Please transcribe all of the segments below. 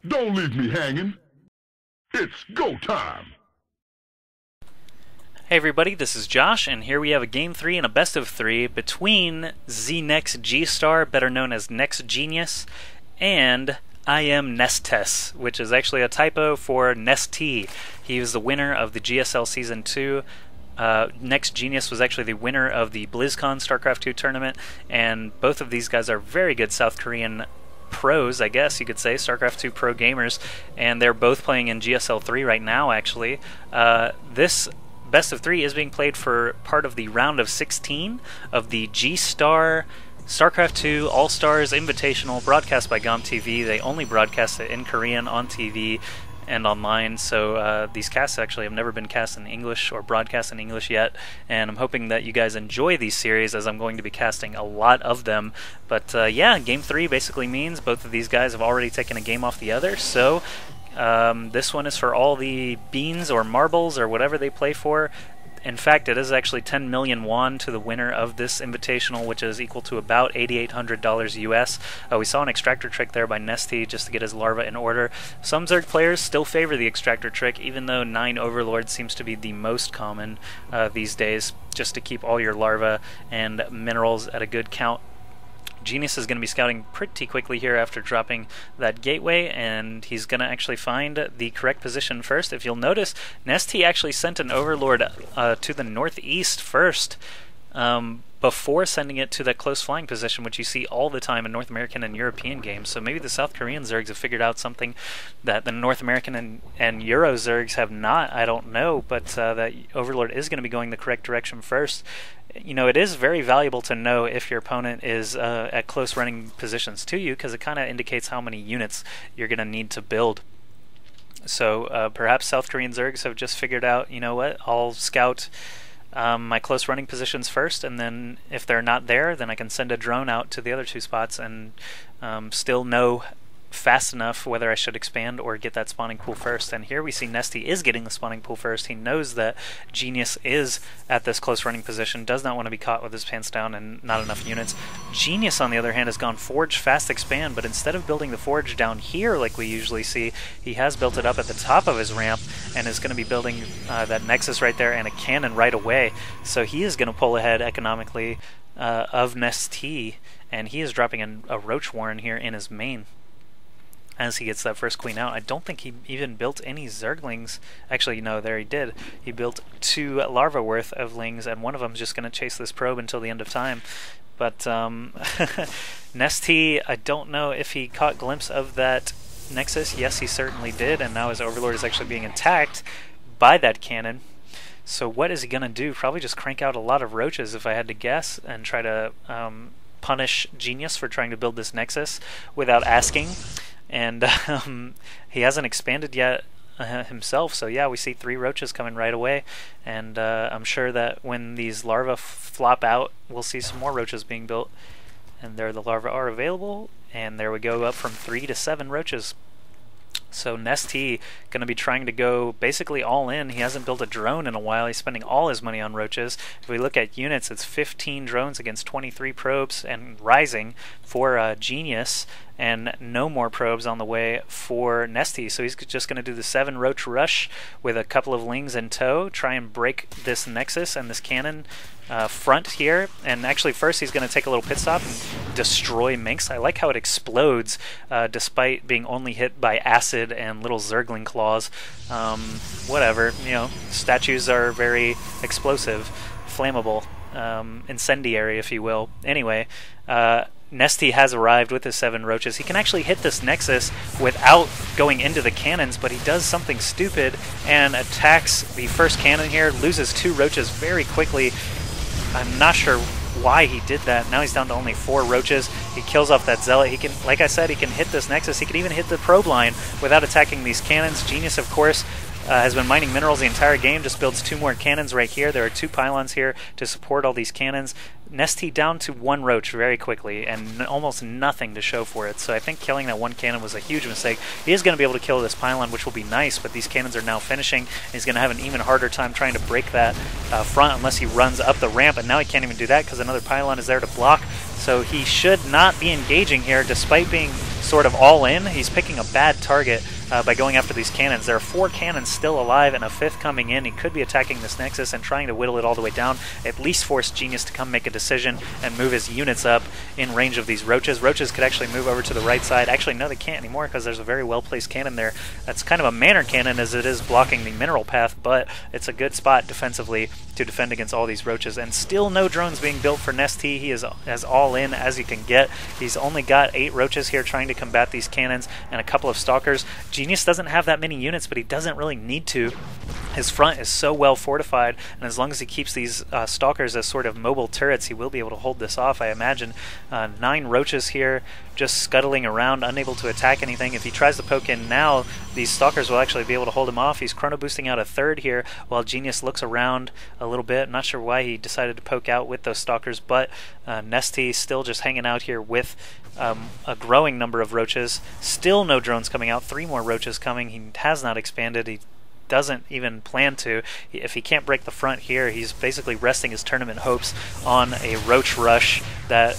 Don't leave me hanging. It's go time. Hey everybody, this is Josh, and here we have a Game 3 and a Best of 3 between ZNex G-Star, better known as Nex Genius, and I am NesTea, which is actually a typo for NesTea. He was the winner of the GSL Season 2. Nex Genius was actually the winner of the BlizzCon StarCraft 2 tournament, and both of these guys are very good South Korean pros, I guess you could say, StarCraft 2 pro gamers, and they're both playing in GSL 3 right now, actually. This Best of 3 is being played for part of the round of 16 of the G-Star StarCraft 2 All Stars Invitational broadcast by GOM TV. They only broadcast it in Korean on TV and online, so these casts actually have never been cast in English or broadcast in English yet, and I'm hoping that you guys enjoy these series as I'm going to be casting a lot of them. But yeah, Game 3 basically means both of these guys have already taken a game off the other, so this one is for all the beans or marbles or whatever they play for. In fact, it is actually 10 million won to the winner of this invitational, which is equal to about $8,800 US. We saw an extractor trick there by NesTea just to get his larva in order. Some Zerg players still favor the extractor trick, even though 9 Overlord seems to be the most common these days, just to keep all your larvae and minerals at a good count. Genius is going to be scouting pretty quickly here after dropping that gateway, and he's going to actually find the correct position first. If you'll notice, NesTea actually sent an Overlord to the northeast first, before sending it to that close flying position, which you see all the time in North American and European games. So maybe the South Korean Zergs have figured out something that the North American and Euro Zergs have not. I don't know, but that Overlord is going to be going the correct direction first. You know, it is very valuable to know if your opponent is at close running positions to you, because it kind of indicates how many units you're going to need to build. So perhaps South Korean Zergs have just figured out, you know what, I'll scout my close running positions first, and then if they're not there, then I can send a drone out to the other 2 spots and still know fast enough whether I should expand or get that spawning pool first. And here we see NesTea is getting the spawning pool first. He knows that Genius is at this close running position, does not want to be caught with his pants down and not enough units. Genius, on the other hand, has gone Forge, Fast, Expand, but instead of building the Forge down here like we usually see, he has built it up at the top of his ramp and is going to be building that Nexus right there and a cannon right away. So he is going to pull ahead economically of NesTea, and he is dropping a Roach Warren here in his main as he gets that first queen out. I don't think he even built any Zerglings. Actually, no, there he did. He built 2 larva worth of lings, and one of them is just going to chase this probe until the end of time. But NesTea, I don't know if he caught a glimpse of that Nexus. Yes, he certainly did, and now his Overlord is actually being attacked by that cannon. So what is he going to do? Probably just crank out a lot of roaches, if I had to guess, and try to punish Genius for trying to build this Nexus without asking. And he hasn't expanded yet himself, so yeah, we see 3 roaches coming right away, and I'm sure that when these larvae flop out, we'll see some more roaches being built. And there the larvae are available, and there we go, up from 3 to 7 roaches. So NesTea going to be trying to go basically all in. He hasn't built a drone in a while. He's spending all his money on roaches. If we look at units, it's 15 drones against 23 probes and rising for Genius, and no more probes on the way for NesTea. So he's just going to do the 7 roach rush with a couple of lings in tow, try and break this Nexus and this cannon front here. And actually first he's going to take a little pit stop and destroy Minx. I like how it explodes despite being only hit by acid and little Zergling claws. Whatever, you know, statues are very explosive, flammable, incendiary, if you will. Anyway, NesTea has arrived with his 7 roaches. He can actually hit this Nexus without going into the cannons, but he does something stupid and attacks the first cannon here, loses 2 roaches very quickly. I'm not sure why he did that. Now he's down to only 4 roaches. He kills off that Zealot. He can, like I said, he can hit this Nexus. He can even hit the probe line without attacking these cannons. Genius, of course, has been mining minerals the entire game, just builds 2 more cannons right here. There are 2 pylons here to support all these cannons. NesTea down to 1 roach very quickly, and almost nothing to show for it. So I think killing that 1 cannon was a huge mistake. He is going to be able to kill this pylon, which will be nice, but these cannons are now finishing. He's going to have an even harder time trying to break that front unless he runs up the ramp, and now he can't even do that because another pylon is there to block. so he should not be engaging here despite being sort of all in. He's picking a bad target by going after these cannons. There are 4 cannons still alive and a 5th coming in. He could be attacking this Nexus and trying to whittle it all the way down, at least force Genius to come make a decision and move his units up in range of these Roaches. Roaches could actually move over to the right side. Actually, no, they can't anymore because there's a very well-placed cannon there. That's kind of a manor cannon as it is blocking the mineral path, but it's a good spot defensively to defend against all these Roaches. And still no drones being built for NesTea. He is as all in as you can get. He's only got 8 Roaches here trying to combat these cannons and a couple of Stalkers. Genius doesn't have that many units, but he doesn't really need to. His front is so well fortified, and as long as he keeps these Stalkers as sort of mobile turrets, he will be able to hold this off, I imagine. 9 Roaches here, just scuttling around, unable to attack anything. If he tries to poke in now, these Stalkers will actually be able to hold him off. He's chrono boosting out a 3rd here, while Genius looks around a little bit. I'm not sure why he decided to poke out with those Stalkers, but NesTea still just hanging out here with a growing number of Roaches. Still no drones coming out. 3 more Roaches coming. He has not expanded. He doesn't even plan to. If he can't break the front here, he's basically resting his tournament hopes on a Roach rush that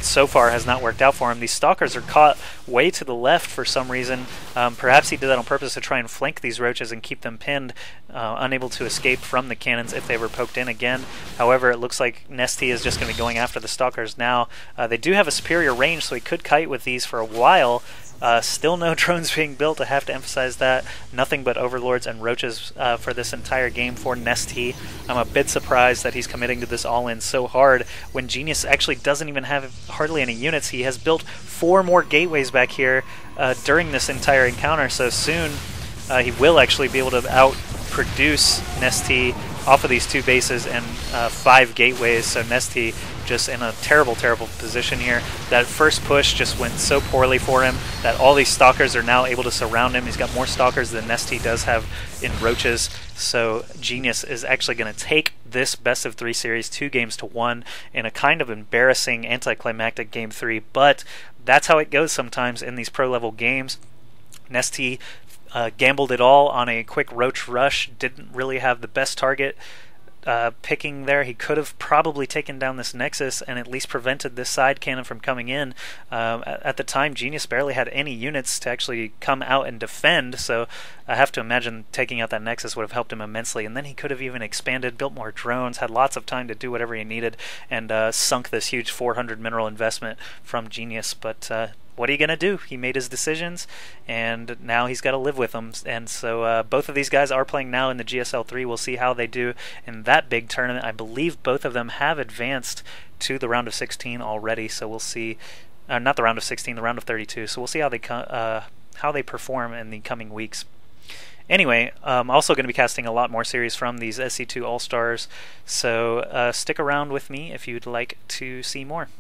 so far has not worked out for him. These Stalkers are caught way to the left for some reason. Perhaps he did that on purpose to try and flank these Roaches and keep them pinned, unable to escape from the cannons if they were poked in again. However, it looks like NesTea is just going to be going after the Stalkers now. They do have a superior range, so he could kite with these for a while. Still no drones being built, I have to emphasize that. Nothing but Overlords and Roaches for this entire game for NesTea. I'm a bit surprised that he's committing to this all-in so hard when Genius actually doesn't even have hardly any units. He has built 4 more gateways back here during this entire encounter, so soon he will actually be able to outproduce NesTea off of these 2 bases and 5 gateways, so NesTea just in a terrible, terrible position here. That first push just went so poorly for him that all these Stalkers are now able to surround him. He's got more Stalkers than NesTea does have in Roaches, so Genius is actually going to take this best of 3 series 2-1 in a kind of embarrassing anticlimactic game 3, but that's how it goes sometimes in these pro-level games. NesTea gambled it all on a quick Roach rush, didn't really have the best target picking there. He could have probably taken down this Nexus and at least prevented this side cannon from coming in. At the time, Genius barely had any units to actually come out and defend, so I have to imagine taking out that Nexus would have helped him immensely. And then he could have even expanded, built more drones, had lots of time to do whatever he needed, and sunk this huge 400 mineral investment from Genius. But what are you going to do? He made his decisions, and now he's got to live with them. And so both of these guys are playing now in the GSL 3. We'll see how they do in that big tournament. I believe both of them have advanced to the round of 16 already, so we'll see. Not the round of 16, the round of 32. So we'll see how they perform in the coming weeks. Anyway, I'm also going to be casting a lot more series from these SC2 All Stars, so stick around with me if you'd like to see more.